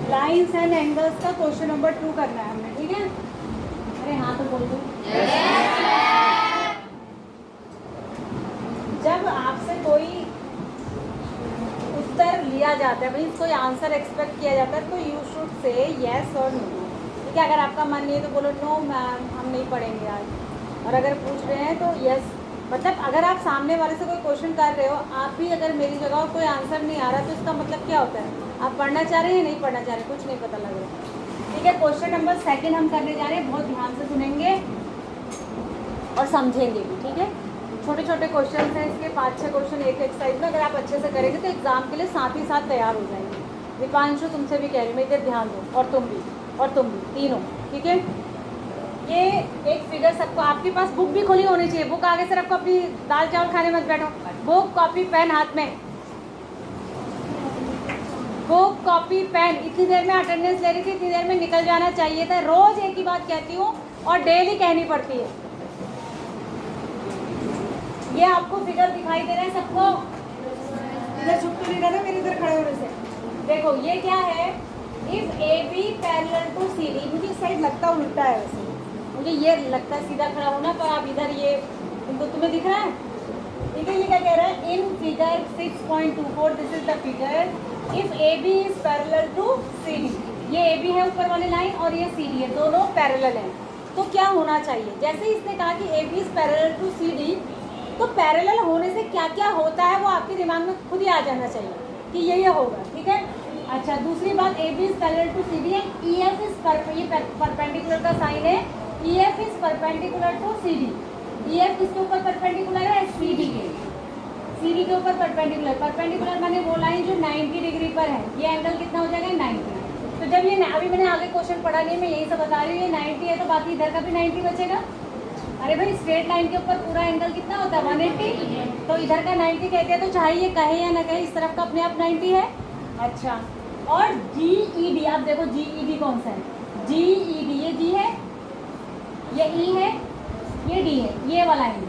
Lines and angles का question number 2 करना है हमने, ठीक है? अरे हाँ तो बोल दो। जब आपसे कोई उत्तर लिया जाता है, भाई कोई आंसर एक्सपेक्ट किया जाता है, तो यू शुड से येस और नो, ठीक है? अगर आपका मन नहीं है तो बोलो नो मैम हम नहीं पढ़ेंगे आज, और अगर पूछ रहे हैं तो यस। मतलब अगर आप सामने वाले से कोई क्वेश्चन कर रहे हो, आप भी अगर मेरी जगह कोई आंसर नहीं आ रहा, तो इसका मतलब क्या होता है? आप पढ़ना चाह रहे हैं या नहीं पढ़ना चाह रहे, कुछ नहीं पता लग रहा, ठीक है? क्वेश्चन नंबर 2 हम करने जा रहे हैं, बहुत ध्यान से सुनेंगे और समझेंगे भी, ठीक है? छोटे छोटे क्वेश्चन हैं इसके, 5-6 क्वेश्चन एक एक्सरसाइज में, अगर आप अच्छे से करेंगे तो एग्जाम के लिए साथ ही साथ तैयार हो जाएंगे। दीपांशु तुमसे भी कह रही हूँ, मैं इधर ध्यान दो, और तुम भी तीनों, ठीक है? ये एक फिगर सबको, आपके पास बुक भी खुली होनी चाहिए, बुक आगे से रखो, अपनी दाल चावल खाने मत बैठो, बुक कॉपी पेन हाथ में, बुक कॉपी पेन। इतनी देर में अटेंडेंस ले रही थी, इतनी देर में निकल जाना चाहिए था। रोज एक ही बात कहती हूँ और डेली कहनी पड़ती है। ये आपको फिगर दिखाई दे रहा है सबको? इधर छुप तो नहीं रहा था मेरे इधर खड़े होने से। देखो ये क्या है, if A B parallel to C D, मुझे इस साइड लगता उल्टा है, वैसे मुझे ये लगता है सीधा खड़ा होना, पर आप इधर ये इनको तुम्हें दिख रहा है, ठीक है? ये क्या कह रहा है, in figure 6.24 this is the figure, if A B is parallel to C D, ये ए बी है ऊपर वाली लाइन और ये सी डी है, दोनों पैरेलल हैं, तो क्या होना चाहिए? जैसे ही इसने कहा कि A B is parallel to C D, तो पैरेलल होने से क्या क्या होता है वो आपके दिमाग में खुद ही आ जाना चाहिए कि ये होगा, ठीक है? अच्छा, दूसरी बात, A B is parallel to C D है, ई एफ इज परपेंडिकुलर का साइन है, E F is perpendicular to C D, E F किसके ऊपर परपेंडिकुलर है? सी डी के, सी डी के ऊपर परपेंडिकुलर, परपेंडिकुलर माने वो लाइन जो 90 डिग्री पर है, ये एंगल कितना हो जाएगा? 90। तो जब ये, अभी मैंने आगे क्वेश्चन पढ़ा नहीं, मैं यही सब बता रही हूँ, ये 90 है तो बाकी इधर का भी 90 बचेगा। अरे भाई स्ट्रेट लाइन के ऊपर पूरा एंगल कितना होता है? 180, तो इधर का 90 कहते हैं, तो चाहे ये कहे या ना कहे, इस तरफ का अपने आप 90 है। अच्छा, और जी ई डी, आप देखो जी ई डी कौन सा है? जी ई डी, ये जी है, ये ई है, ये डी है, ये वाला एंगल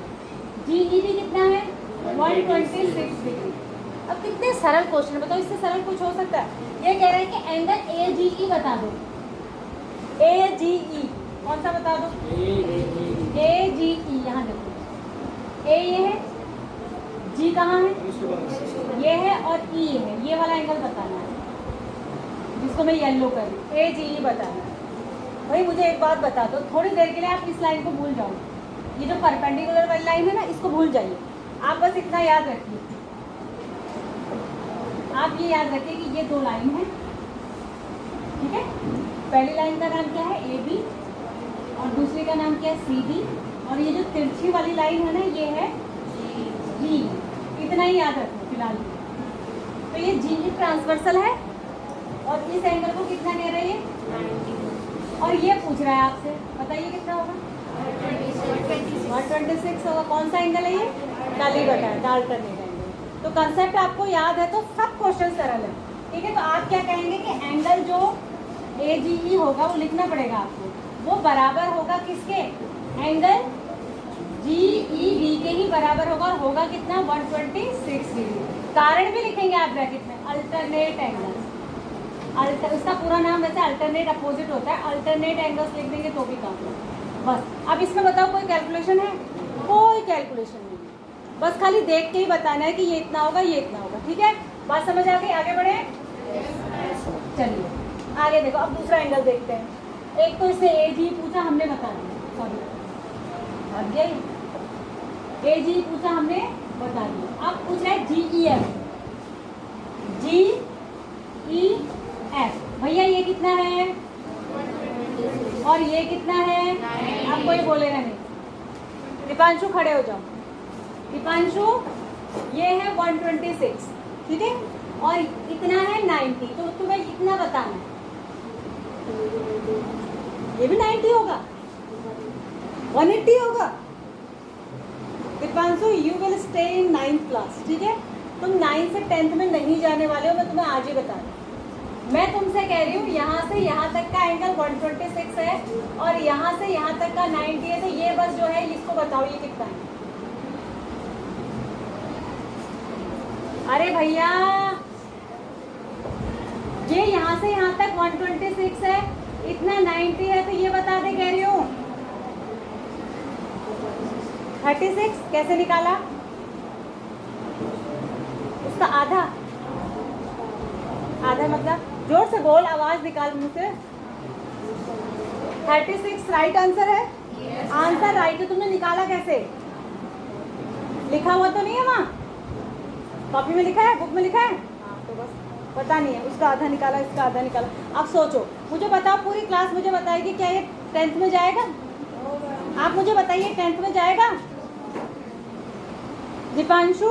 जी ई डी कितना है? 126 डिग्री। अब कितने सरल क्वेश्चन, बताओ इससे सरल कुछ हो सकता है? ये कह रहे हैं कि एंगल ए जी ई बता दो, ए जी ई कौन सा बता दो? ए जी ई, यहाँ देखो, ए ये है, जी कहाँ है? ये है, और ई ये है, ये वाला एंगल बताना है, जिसको मैं येलो कर रही हूँ, ए जी ई बताना है। भाई मुझे एक बात बता दो, थोड़ी देर के लिए आप इस लाइन को भूल जाओ, ये जो परपेंडिकुलर वाली लाइन है ना, इसको भूल जाइए, आप बस इतना याद रखिए, आप ये याद रखिए कि ये दो लाइन है, ठीक है? पहली लाइन का नाम क्या है? ए बी, और दूसरी का नाम क्या है? सी डी, और ये जो तिरछी वाली लाइन है ना, ये है जी। इतना ही याद रखो फिलहाल। तो ये जी ट्रांसवर्सल है, और इस एंगल को कितना कह रहे हैं? 90। और ये पूछ रहा है आपसे, बताइए कितना होगा? 126 होगा। कौन सा एंगल है ये? कल ही बताया था, अल्टरनेट एंगल। तो कंसेप्ट आपको याद है तो सब क्वेश्चन सरल है, ठीक है? तो आप क्या कहेंगे कि एंगल जो ए जी ई होगा वो लिखना पड़ेगा आपको, वो बराबर होगा किसके? एंगल जी ई डी के ही बराबर होगा, और होगा कितना? 126 डिग्री। कारण भी लिखेंगे आप ब्रैकेट में, अल्टरनेट एंगल। उसका पूरा नाम वैसे अल्टरनेट अपोजिट होता है, अल्टरनेट एंगल्स लिख देंगे तो भी काम है बस। अब इसमें बताओ कोई कैलकुलेशन है? कोई कैलकुलेशन नहीं, बस खाली देख के ही बताना है कि ये इतना होगा, ये इतना होगा, ठीक है? बात समझ आ गई? आगे बढ़े, चलिए आगे देखो। अब दूसरा एंगल देखते हैं। एक तो इससे ए जी पूछा, हमने बता दिया, सॉरी भाग गया, ए जी पूछा हमने बता दिया। अब पूछ रहा है जी ई एफ, जी ई एफ, भैया ये कितना है और ये कितना है? आप कोई बोलेगा नहीं। दीपांशु खड़े हो जाओ, दीपांशु ये है 126, ठीक है? और इतना है 90, तो तुम्हें इतना बताना है, ये भी 90 होगा, 180 होगा। Deepanshu you will stay in 9th class, ठीक है? तुम 9th से 10th में नहीं जाने वाले हो, मैं तुम्हें आज ही बता रही हूँ। मैं तुमसे कह रही हूँ यहाँ से यहाँ तक का एंगल 126 है, और यहाँ से यहाँ तक का 90 है, तो ये बस जो है इसको बताओ ये कितना है? अरे भैया ये यहाँ से यहाँ तक 126 है, इतना 90 है, तो ये बता दे कह रही हूँ 36 कैसे निकाला, उसका आधा, आधा मतलब जोर से बोल, आवाज निकाल मुंह से। 36 राइट आंसर है। आंसर राइट है, तुमने निकाला कैसे, लिखा हुआ तो नहीं है वहाँ, कॉपी में लिखा है, बुक में लिखा है, हाँ तो बस पता नहीं है, उसका आधा निकाला, इसका आधा निकाला। अब सोचो, मुझे बताओ, पूरी क्लास मुझे बताएगी क्या ये 10th में जाएगा? आप मुझे बताइए 10th में जाएगा? दीपांशु,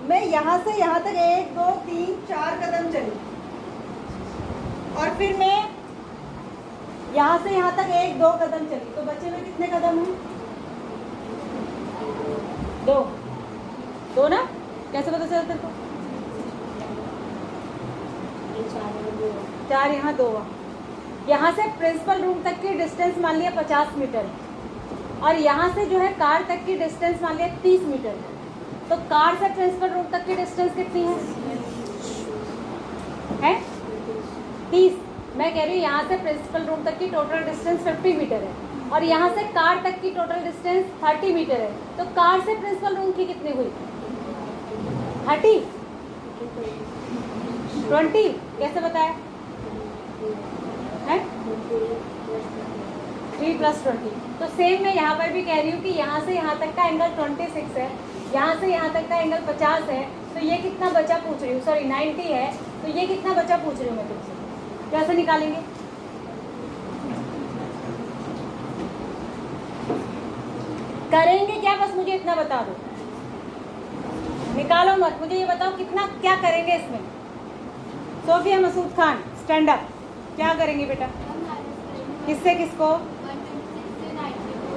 मैं यहाँ से यहाँ तक 1 2 3 4 कदम चली, और फिर मैं यहाँ से यहाँ तक 1 2 कदम चली, तो बच्चे में कितने कदम हैं? 2 ना? कैसे पता चला तेरे को? 4 यहाँ 2 यहाँ से प्रिंसिपल रूम तक की डिस्टेंस मान लिया 50 मीटर, और यहाँ से जो है कार तक की डिस्टेंस मान लिया 30 मीटर। तो कार से प्रिंसिपल रूम तक की डिस्टेंस कितनी है? 30। मैं कह रही हूँ यहाँ से प्रिंसिपल रूम तक की टोटल डिस्टेंस 50 मीटर है, और यहाँ से कार तक की टोटल डिस्टेंस 30 मीटर है। तो कार से प्रिंसिपल रूम की कितनी हुई? 30 20 कैसे बताया है? 3 + 20। तो सेम मैं यहाँ पर भी कह रही हूँ कि यहाँ से यहाँ तक का एंगल 26 है, यहाँ से यहाँ तक का एंगल 50 है, तो ये कितना बचा पूछ रही हूँ, सॉरी 90 है, तो ये कितना बचा पूछ रही हूँ मैं तुमसे, कैसे निकालेंगे? करेंगे क्या, बस मुझे इतना बता दो, निकालो मत, मुझे ये बताओ कितना क्या करेंगे इसमें। सोफिया मसूद खान स्टैंड अप, क्या करेंगे बेटा? किससे किसको?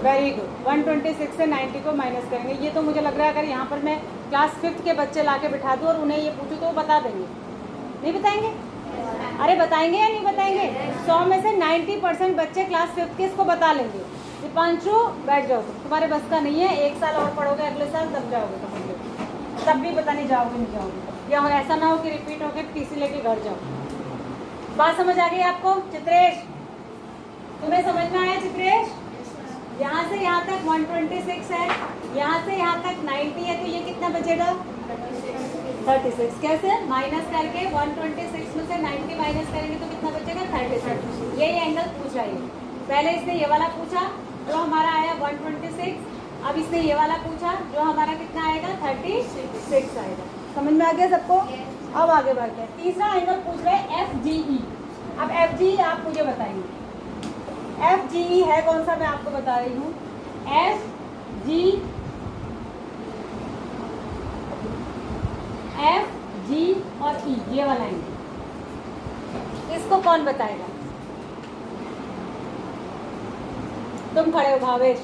वेरी गुड, 126 से 90 को माइनस करेंगे। ये तो मुझे लग रहा है अगर यहाँ पर मैं क्लास 5th के बच्चे ला के बिठा दूँ और उन्हें ये पूछूँ तो वो बता देंगे, नहीं बताएंगे? अरे बताएंगे या नहीं बताएंगे? 100 में से 90% बच्चे क्लास 5th के इसको बता लेंगे। दीपांशु बैठ जाओ, तुम्हारे बस का नहीं है, 1 साल और पढ़ोगे, अगले साल तब जाओगे, तब भी पता नहीं जाओगे नहीं जाओगे, या ऐसा ना हो कि रिपीट होकर टीसी लेके घर जाओ। बात समझ आ गई आपको? चित्रेश, तुम्हें समझ में आया चित्रेश? यहाँ से यहाँ तक 126 है, यहाँ से यहाँ तक 90 है, तो ये कितना बचेगा? 36। कैसे? माइनस करके 126 में से 90 माइनस करेंगे तो कितना बचेगा? 36। यही एंगल पूछ रही है। पहले इसने ये वाला पूछा जो हमारा आया 126, अब इसने ये वाला पूछा जो हमारा कितना आएगा? 36 आएगा। समझ में आ गया सबको? अब आगे बढ़ते हैं, तीसरा एंगल पूछ रहे हैं FGE। अब FGE आप मुझे बताएंगे, FGE है कौन सा, मैं आपको बता रही हूँ। F G और E, ये वाला एंगल, इसको कौन बताएगा? तुम खड़े हो भावेश।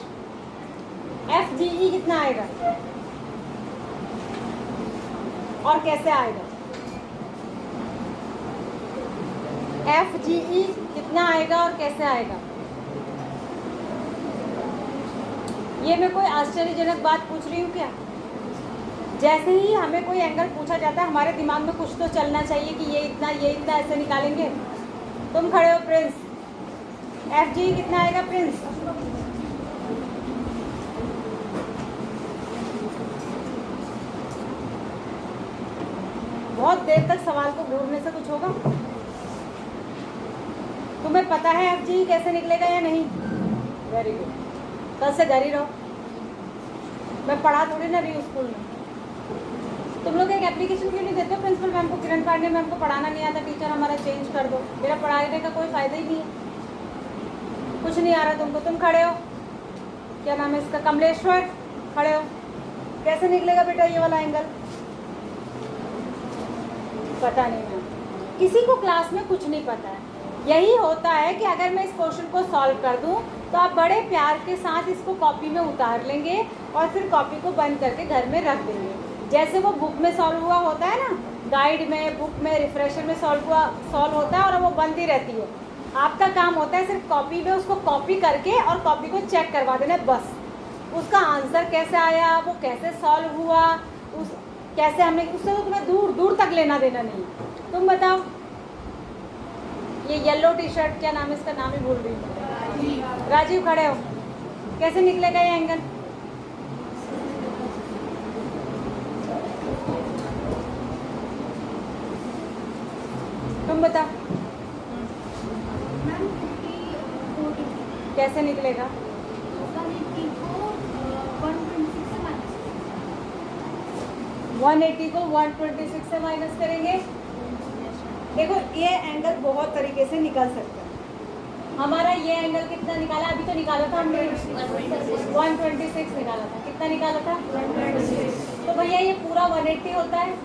FGE कितना आएगा और कैसे आएगा? FGE कितना आएगा और कैसे आएगा? ये मैं कोई आश्चर्यजनक बात पूछ रही हूँ क्या? जैसे ही हमें कोई एंगल पूछा जाता है हमारे दिमाग में कुछ तो चलना चाहिए कि ये इतना ऐसे निकालेंगे। तुम खड़े हो प्रिंस, FGE कितना आएगा प्रिंस? बहुत देर तक सवाल को घूरने से कुछ होगा? तुम्हें पता है FGE कैसे निकलेगा या नहीं? वेरी गुड, कल से घर ही रहो, मैं पढ़ा थोड़ी ना रही हूँ स्कूल में। तुम लोग एक एप्लीकेशन क्यों नहीं देते हो प्रिंसिपल मैम को, किरण पांडे मैम को पढ़ाना नहीं आता, टीचर हमारा चेंज कर दो? मेरा पढ़ाने का कोई फायदा ही नहीं है, कुछ नहीं आ रहा तुमको। तुम खड़े हो, क्या नाम है इसका, कमलेश्वर, खड़े हो। कैसे निकलेगा बेटा ये वाला एंगल? पता नहीं मैम, किसी को क्लास में कुछ नहीं पता है। यही होता है कि अगर मैं इस क्वेश्चन को सॉल्व कर दूं तो आप बड़े प्यार के साथ इसको कॉपी में उतार लेंगे और फिर कॉपी को बंद करके घर में रख देंगे। जैसे वो बुक में सॉल्व हुआ होता है ना, गाइड में, बुक में, रिफ्रेशर में सॉल्व होता है और वो बंद ही रहती है। आपका काम होता है सिर्फ कॉपी में उसको कॉपी करके और कॉपी को चेक करवा देना, बस। उसका आंसर कैसे आया, वो कैसे सॉल्व हुआ, उस कैसे हमने, उससे तो तुम्हें दूर दूर तक लेना देना नहीं। तुम बताओ, ये येलो टी शर्ट, क्या नाम है इसका, नाम ही भूल रही हूँ। राजीव खड़े हो, कैसे निकलेगा ये एंगल? तुम बता कैसे निकलेगा? 180 को 126 से माइनस करेंगे। देखो ये एंगल बहुत तरीके से निकल सकता है। हमारा ये एंगल कितना निकाला? अभी तो निकाला था हमने 126 निकाला था। कितना निकाला था? 126। तो भैया ये पूरा 180 होता है।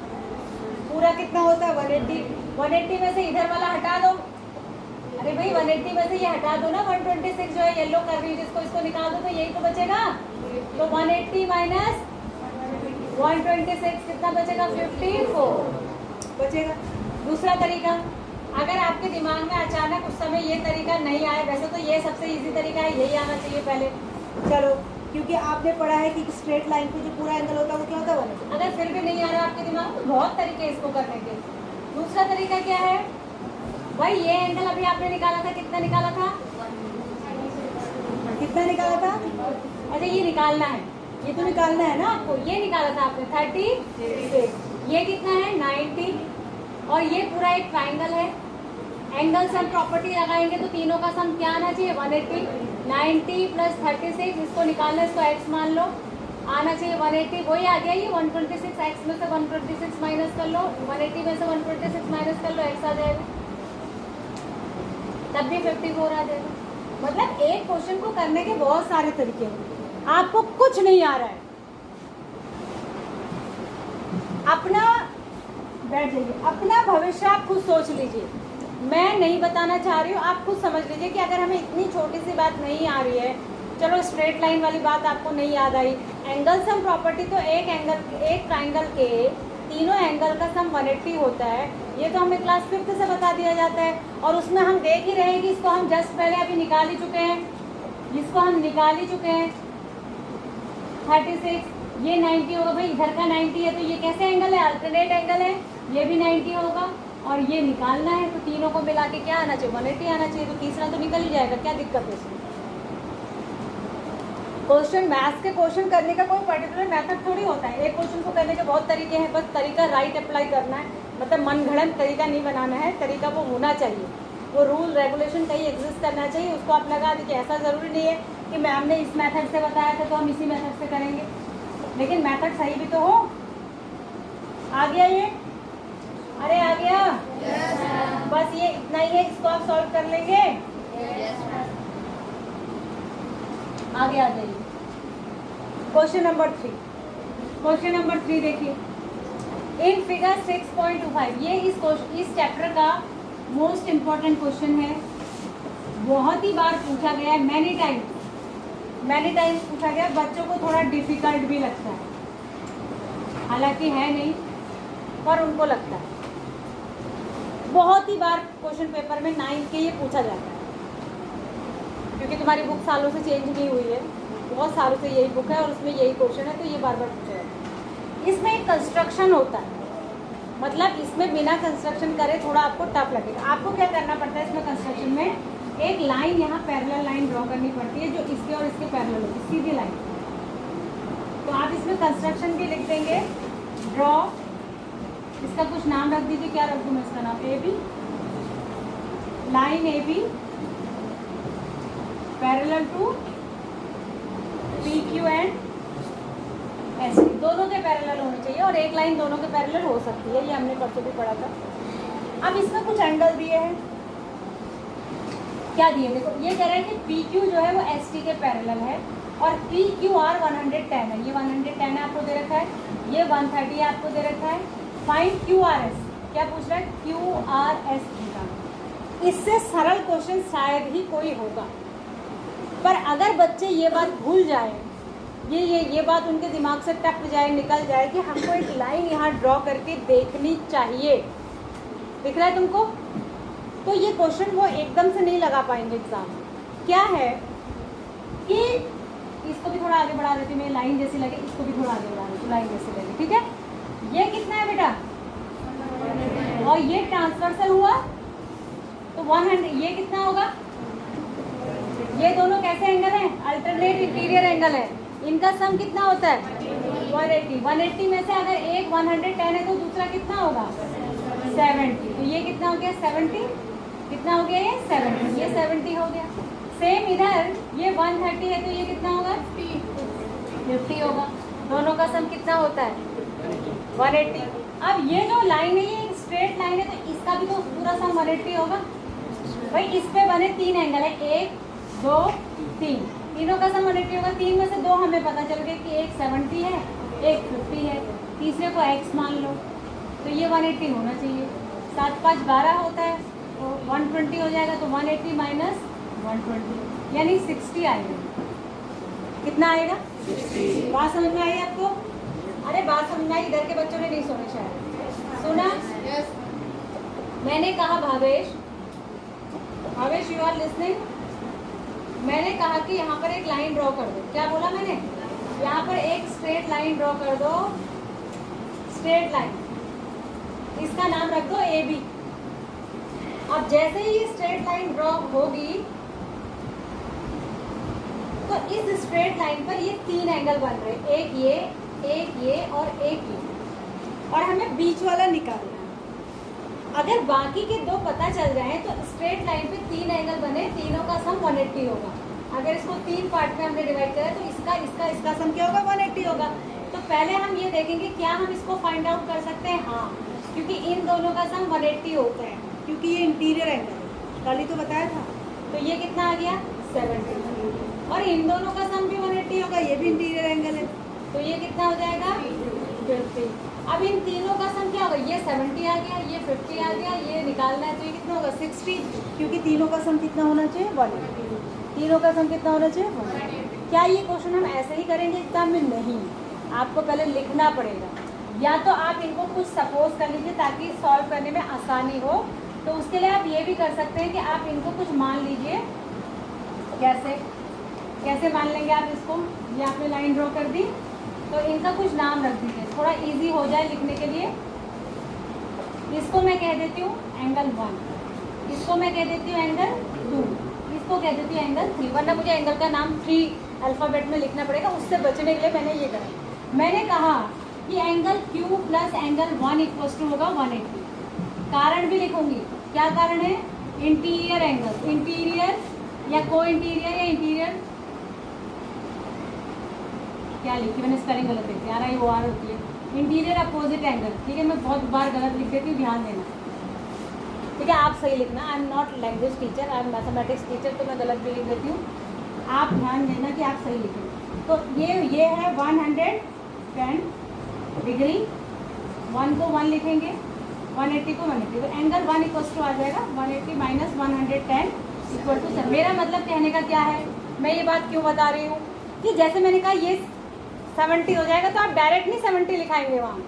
पूरा कितना होता है? 180। 180 में से इधर वाला हटा दो। अरे भाई 180 में से ये हटा दो ना, 126 जो है येलो कर रही हूँ जिसको, इसको निकाल दो तो यही तो बचेगा। तो 180 माइनस 126 कितना बचेगा? 54 बचेगा। दूसरा तरीका, अगर आपके दिमाग में अचानक उस समय ये तरीका नहीं आए, वैसे तो ये सबसे इजी तरीका है, यही आना चाहिए पहले। चलो, क्योंकि आपने पढ़ा है कि स्ट्रेट लाइन पे जो पूरा एंगल होता है वो क्या होता है? अगर फिर भी नहीं आ रहा आपके दिमाग में, तो बहुत तरीके हैं इसको करने के। दूसरा तरीका क्या है भाई? ये एंगल अभी आपने निकाला था, कितना निकाला था? कितना निकाला था? अच्छा ये निकालना है, ये तो निकालना है ना आपको। ये निकाला था आपने 36, ये कितना है? 90, और ये पूरा एक ट्राइंगल है। एंगल सम प्रॉपर्टी लगाएंगे तो तीनों का सम क्या आना चाहिए? 180। 90 प्लस 36, इसको निकालना, इसको x मान लो, आना चाहिए 180। वही आ गया ये 126। x में से 126 माइनस कर लो, 180 में से 126 माइनस कर लो, x आ जाएगा, तब भी 54 आ जाएगा। मतलब एक क्वेश्चन को करने के बहुत सारे तरीके हैं। आपको कुछ नहीं आ रहा है, अपना बैठ जाइए, अपना भविष्य आप खुद सोच लीजिए। मैं नहीं बताना चाह रही हूँ, आप खुद समझ लीजिए कि अगर हमें इतनी छोटी सी बात नहीं आ रही है, चलो स्ट्रेट लाइन वाली बात आपको नहीं याद आई, एंगल सम प्रॉपर्टी तो एक ट्राइंगल के तीनों एंगल का सम 180 होता है। ये तो हमें क्लास 5th से बता दिया जाता है, और उसमें हम देख ही रहे हैं कि इसको हम जस्ट पहले अभी निकाल ही चुके हैं, जिसको हम निकाल ही चुके हैं 36। ये 90 होगा भाई, इधर का 90 है तो ये कैसे एंगल है? अल्टरनेट एंगल है, ये भी 90 होगा, और ये निकालना है तो तीनों को मिला के क्या आना चाहिए? 180 आना चाहिए। तो तीसरा तो निकल ही जाएगा, क्या दिक्कत है इसमें? क्वेश्चन, मैथ्स के क्वेश्चन करने का कोई पर्टिकुलर मेथड थोड़ी होता है। एक क्वेश्चन को करने के बहुत तरीके हैं, बस तरीका राइट अप्लाई करना है। मतलब मनगढ़ंत तरीका नहीं बनाना है, तरीका वो होना चाहिए, वो रूल रेगुलेशन कहीं एग्जिस्ट करना चाहिए, उसको आप लगा दीजिए। ऐसा ज़रूरी नहीं है कि मैम ने इस मेथड से बताया था तो हम इसी मेथड से करेंगे, लेकिन मेथड सही भी तो हो। आ गया ये? अरे आ गया? बस ये इतना ही है, इसको आप सॉल्व कर लेंगे। आगे आ जाइए, क्वेश्चन नंबर 3। क्वेश्चन नंबर 3 देखिए, इन फिगर 6.25, ये इस चैप्टर का मोस्ट इम्पॉर्टेंट क्वेश्चन है। बहुत ही बार पूछा गया है, मैनी टाइम्स पूछा गया। बच्चों को थोड़ा डिफिकल्ट भी लगता है, हालांकि है नहीं, पर उनको लगता है। बहुत ही बार क्वेश्चन पेपर में 9 के ये पूछा जाता है, क्योंकि तुम्हारी बुक सालों से चेंज नहीं हुई है, बहुत सालों से यही बुक है और उसमें यही क्वेश्चन है, तो ये बार बार पूछा जाता है। इसमें एक कंस्ट्रक्शन होता है, मतलब इसमें बिना कंस्ट्रक्शन करे थोड़ा आपको टफ लगेगा। आपको क्या करना पड़ता है इसमें कंस्ट्रक्शन में? एक लाइन यहाँ पैरेलल लाइन ड्रॉ करनी पड़ती है जो इसके और इसके पैरेलल होगी, सीधी लाइन। तो आप इसमें कंस्ट्रक्शन भी लिख देंगे, ड्रॉ, इसका कुछ नाम रख दीजिए। क्या रख दूँ मैं इसका नाम? A B, line A B parallel to P Q and S, दोनों के पैरेलल होने चाहिए, और एक लाइन दोनों के पैरेलल हो सकती है, ये हमने परसों भी पढ़ा था। अब इसमें कुछ एंगल दिए हैं, क्या दिए? देखो ये कह रहा है कि पी क्यू जो है वो एस टी के पैरेलल है, और पी क्यू आर 110 है, ये 110 है आपको दे रखा है, ये 130 आपको दे रखा है। फाइंड क्यू आर एस, क्या पूछ रहा है? Q R S theta. इससे सरल क्वेश्चन शायद ही कोई होगा, पर अगर बच्चे ये बात भूल जाए, ये बात उनके दिमाग से टप जाए, निकल जाए कि हमको एक लाइन यहाँ ड्रॉ करके देखनी चाहिए, दिख रहा है तुमको? तो ये क्वेश्चन वो एकदम से नहीं लगा पाएंगे एग्जाम। क्या है कि इसको भी थोड़ा आगे बढ़ा देती मैं, लाइन जैसी लगे, इसको भी थोड़ा आगे बढ़ा देती, लाइन जैसी लगे, ठीक है? ये कितना है बेटा? और ये ट्रांसवर्सल हुआ, तो तो 100 ये कितना होगा, ये दोनों कैसे एंगल हैं, अल्टरनेट इंटीरियर एंगल है, इनका सम कितना होता है 180। 180 में से अगर एक 110 है तो दूसरा कितना होगा 70, तो ये कितना हो गया 70, कितना हो गया ये 70, ये 70 हो गया। सेम इधर ये 130 है तो ये कितना होगा 50 होगा, दोनों का सम कितना होता है 180। अब ये जो लाइन है ये स्ट्रेट लाइन है तो इसका भी तो पूरा सम 180 होगा भाई। इस पे बने 3 एंगल है, 1 2 3, तीनों का सम 180 होगा। 3 में से 2 हमें पता चल गया कि एक 70 है एक 50 है, तीसरे को x मान लो, तो ये 180 होना चाहिए। 7 5 12 होता है तो 120 हो जाएगा, तो 180 माइनस 120 यानी 60 आएगा। कितना आएगा 60। बात समझ में आई आपको? अरे बात समझ में आई, इधर के बच्चों ने नहीं सुना शायद, सुना? मैंने कहा भावेश यू आर लिसनिंग, मैंने कहा कि यहाँ पर एक लाइन ड्रॉ कर दो। क्या बोला मैंने? यहाँ पर एक स्ट्रेट लाइन ड्रॉ कर दो, स्ट्रेट लाइन, इसका नाम रख दो ए बी। अब जैसे ही ये स्ट्रेट लाइन ड्रॉ होगी तो इस स्ट्रेट लाइन पर ये 3 एंगल बन रहे हैं, एक ये और एक ये, और हमें बीच वाला निकालना है। अगर बाकी के 2 पता चल रहे हैं तो स्ट्रेट लाइन पे 3 एंगल बने, तीनों का सम 180 होगा। अगर इसको 3 पार्ट में हमने डिवाइड करा तो इसका सम क्या होगा 180 होगा। तो पहले हम ये देखेंगे क्या हम इसको फाइंड आउट कर सकते हैं, हाँ, क्योंकि इन दोनों का सम 180 होता है, क्योंकि ये इंटीरियर एंगल है, कल ही तो बताया था। तो ये कितना आ गया 70, और इन दोनों का सम भी 180 होगा, ये भी इंटीरियर एंगल है, तो ये कितना हो जाएगा 50। अब इन तीनों का सम क्या होगा, ये 70 आ गया, ये 50 आ गया, ये निकालना है तो ये कितना होगा 60, क्योंकि तीनों का सम कितना होना चाहिए 180, तीनों का सम कितना होना चाहिए 180। क्या ये क्वेश्चन हम ऐसे ही करेंगे एग्जाम में? नहीं, आपको पहले लिखना पड़ेगा, या तो आप इनको कुछ सपोज कर लीजिए ताकि सॉल्व करने में आसानी हो। तो उसके लिए आप ये भी कर सकते हैं कि आप इनको कुछ मान लीजिए। कैसे मान लेंगे आप इसको? ये आपने लाइन ड्रॉ कर दी तो इनका कुछ नाम रख दीजिए, थोड़ा इजी हो जाए लिखने के लिए। इसको मैं कह देती हूँ एंगल 1, इसको मैं कह देती हूँ एंगल 2, इसको कह देती हूँ एंगल 3, वरना मुझे एंगल का नाम 3 अल्फ़ाबेट में लिखना पड़ेगा, उससे बचने के लिए मैंने ये करा। मैंने कहा कि angle Q plus angle 1 equal to होगा 180। कारण भी लिखूंगी, क्या कारण है? इंटीरियर एंगल, इंटीरियर या को इंटीरियर या इंटीरियर, क्या लिखी मैंने, स्पेलिंग गलत लिखी, RIOR होती है, इंटीरियर अपोजिट एंगल। ठीक है, मैं बहुत बार गलत लिख देती हूँ, ध्यान देना। ठीक है, आप सही लिखना। I am not language teacher, I am mathematics teacher, तो मैं गलत भी लिख देती हूँ, आप ध्यान देना कि आप सही लिखें। तो ये है 110 डिग्री, 1 को 1 लिखेंगे, 180 को 180, तो एंगल 1 इक्वल टू आ जाएगा 180 माइनस 110 इक्वल टू 7। मेरा मतलब कहने का क्या है, मैं ये बात क्यों बता रही हूँ कि जैसे मैंने कहा ये 70 हो जाएगा तो आप डायरेक्ट नहीं 70 लिखाएंगे वहाँ।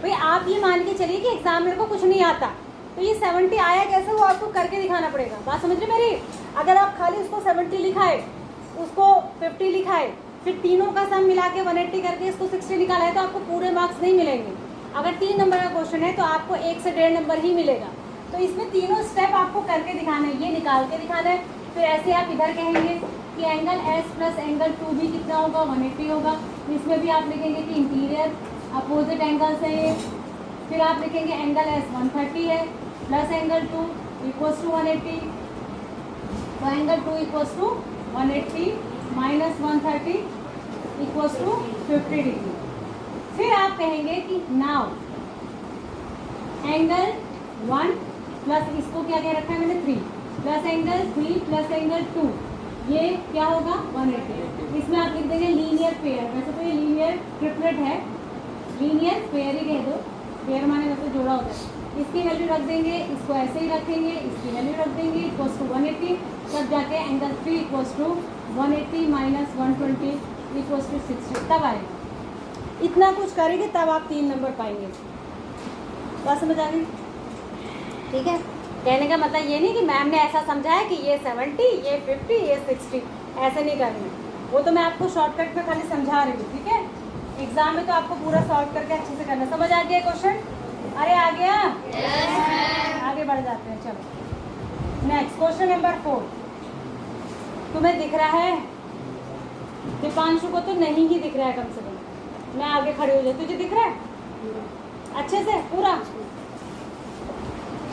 भाई आप ये मान के चलिए कि एग्जामिनर को कुछ नहीं आता, तो ये 70 आया कैसे वो आपको करके दिखाना पड़ेगा। बात समझ रहे मेरी? अगर आप खाली उसको 70 लिखाए, उसको 50 लिखाए, फिर तीनों का सम मिला के 180 करके इसको 60 निकाला है तो आपको पूरे मार्क्स नहीं मिलेंगे। अगर 3 नंबर का क्वेश्चन है तो आपको 1 से 1.5 नंबर ही मिलेगा। तो इसमें तीनों स्टेप आपको करके दिखाना है, ये निकाल के दिखाना है। फिर ऐसे आप इधर कहेंगे कि एंगल S प्लस एंगल 2 भी कितना होगा 180 होगा। इसमें भी आप लिखेंगे कि इंटीरियर अपोजिट एंगल्स है ये। फिर आप लिखेंगे एंगल S 130 है प्लस एंगल 2 इक्वल्स टू 180, तो angle 2 equals to 180 minus 130 equals to 50 degree. फिर आप कहेंगे कि नाउ एंगल 1 प्लस इसको क्या क्या रखा है मैंने 3 प्लस एंगल 3 प्लस एंगल 2, ये क्या होगा 180। इसमें आप लिख देंगे लीनियर पेयर, वैसे तो ये लीनियर ट्रिपलेट है, लीनियर पेयर ही कह दो, पेयर माने वैसे जोड़ा होता है। इसकी वैल्यू रख देंगे, इसको ऐसे ही रखेंगे, इसकी वैल्यू रख देंगे इक्वल्स टू 180, तब जाके angle 3 equals to 180 minus 120 equals to 60 तब आएगा। इतना कुछ करेंगे तब आप 3 नंबर पाएंगे। बात समझ आ गई? ठीक है, कहने का मतलब ये नहीं कि मैम ने ऐसा समझाया कि ये 70 ये 50 ये 60, ऐसे नहीं करना। वो तो मैं आपको शॉर्टकट में खाली समझा रही हूँ। ठीक है, एग्जाम में तो आपको पूरा सॉल्व करके अच्छे से करना। समझ आ गया क्वेश्चन? अरे आ गया? आगे बढ़ जाते हैं, चलो। क्वेश्चन नंबर 4 तुम्हें दिख रहा है? दीपांशु को तो नहीं ही दिख रहा है, कम से कम मैं आगे खड़ी हो जाऊँ। तुझे दिख रहा है अच्छे से पूरा?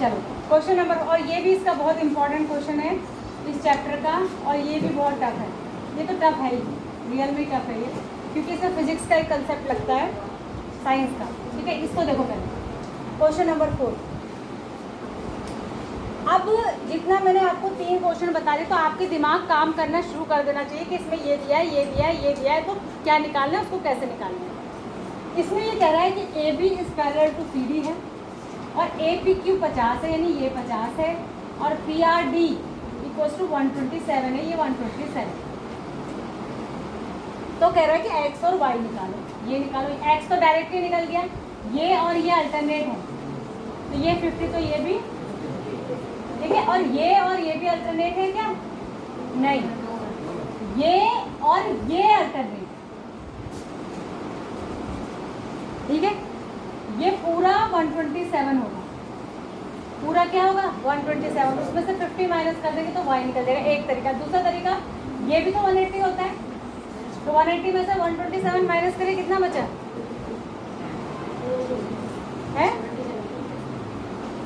चलो क्वेश्चन नंबर, और ये भी इसका बहुत इंपॉर्टेंट क्वेश्चन है इस चैप्टर का, और ये भी बहुत टफ है। ये तो टफ है ही, रियल में टफ है ये, क्योंकि इसमें फिजिक्स का एक कंसेप्ट लगता है, साइंस का। ठीक है, इसको देखो पहले क्वेश्चन नंबर 4। अब जितना मैंने आपको 3 क्वेश्चन बता दिए, तो आपके दिमाग काम करना शुरू कर देना चाहिए कि इसमें ये दिया है, ये दिया है, ये दिया है, तो क्या निकालना है, उसको कैसे निकालना है। इसमें ये कह रहा है कि A B is parallel to C D है, और ए पी क्यू 50 है, यानी ये 50 है, और P R D equal to 127 है, ये 127। तो कह रहा है कि एक्स और वाई निकालो, ये निकालो। एक्स तो डायरेक्टली निकल गया, ये और ये अल्टरनेट है, तो ये 50, तो ये भी ठीक है, और ये भी अल्टरनेट है क्या? नहीं, ये और ये अल्टरनेट, ठीक है। ये पूरा 127 होगा, पूरा क्या होगा 127, उसमें से 50 माइनस कर देंगे तो y निकल जाएगा, एक तरीका। दूसरा तरीका, ये भी तो 180 होता है, तो 180 में से 127 माइनस करिए, कितना बचा है?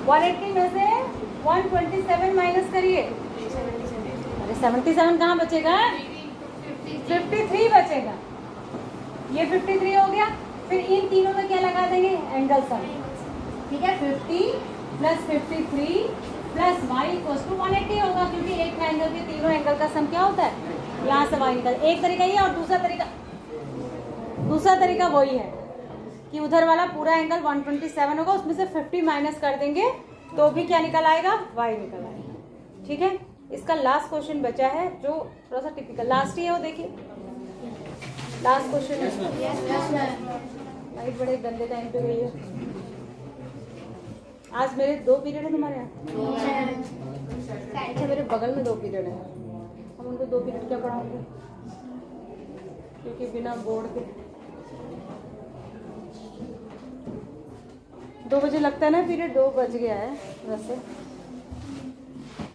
180 में से 127 माइनस करिए, अरे 77 कहाँ बचेगा? 53 बचेगा। ये 53 हो गया। फिर इन तीनों में क्या लगा देंगे? एंगल सम, ठीक है। 50 plus 53 plus Y equals to 180 होगा, क्योंकि एक एंगल के तीनों एंगल का सम क्या होता है? यहाँ से वाई निकल। एक तरीका ये, और दूसरा तरीका वही है कि उधर वाला पूरा एंगल 127 होगा, उसमें से 50 माइनस कर देंगे तो भी क्या निकल आएगा? वाई निकल आएगा। ठीक है, इसका लास्ट क्वेश्चन बचा है जो थोड़ा सा टिपिकल लास्ट ही है, वो देखिए लास्ट क्वेश्चन है। लाइट बड़े गंदे टाइम पे गई है। आज मेरे 2 पीरियड है तुम्हारे यहाँ? अच्छा, मेरे बगल में 2 पीरियड है, हम उनको 2 पीरियड क्या पढ़ाऊंगे, क्योंकि बिना बोर्ड के 2 बजे लगता है ना पीरियड, 2 बज गया है वैसे।